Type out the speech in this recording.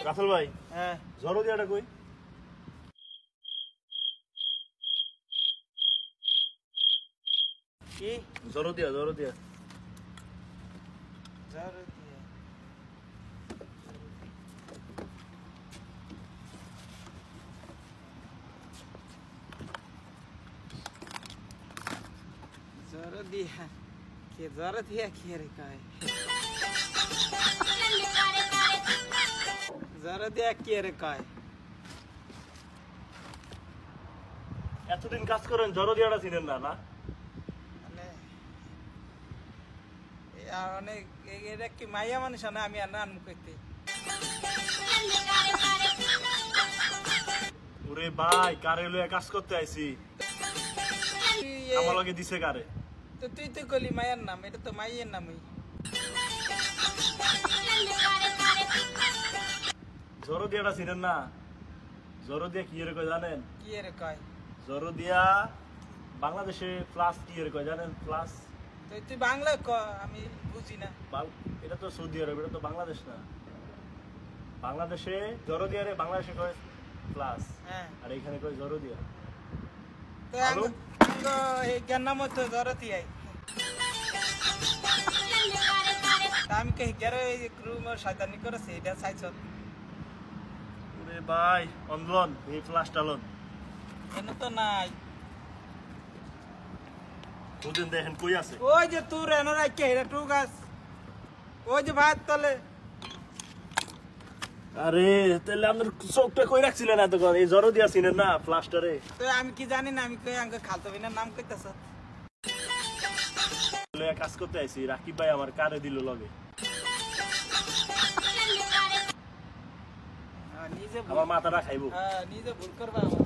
রাসেল ভাই হ্যাঁ জরদিয়াটা কই? কি জরদিয়া জরদিয়া জরদিয়া কে জরদিয়া কি রে কয় জরদিয়া কি রে কয় এতদিন কাজ করেন জরদিয়াটা চিনেন না না? মানে অনেক এটা কি মাইয়া মানুষ না আমি আর নাম কইতে ওরে ভাই কারে লয়ে কাজ করতে আইছি আমার লগে দিছে কারে? তো তুই তো কলি মায়ের নাম এটা তো মাইয়ের নামই জরদিয়াটা চিনেন না? জরদিয়া কি এর কয় জানেন? কি রে কয় জরদিয়া বাংলাদেশে প্লাস কি এর কয় জানেন? প্লাস তুই বাংলা ক আমি বুঝি না এটা তো সৌদি আরব, এটা তো বাংলাদেশ না। বাংলাদেশে জরদিয়ারে বাংলাদেশে কয় প্লাস, হ্যাঁ আর এখানে কয় জরদিয়া। তো এই জ্ঞান নাম তো জরতি আই আমি কে গেরে রুম শয়তানি করেছে এটা চাইছ ওরে ভাই অনলন এই প্লাসটা লন এনে তো নাই ওদিন দেখেন কই আছে? ওই যে তুই এনে রাখকে এটা টু গাছ ওই যে ভাত তলে আরে তাহলে আপনার চোখটা কই রাখছিলেন এতক্ষণ? এই জরদিয়া চিনেন না প্লাস্টারে? তো আমি কি জানি না আমি কই আঙ্কে খালতো বিনার নাম কইতাছ কাজ করতে আইছি রাকিব ভাই আমার কারে দিল লগে নিজে আমার মাথাটা খাইবো। নিজে ভুল করবা আমার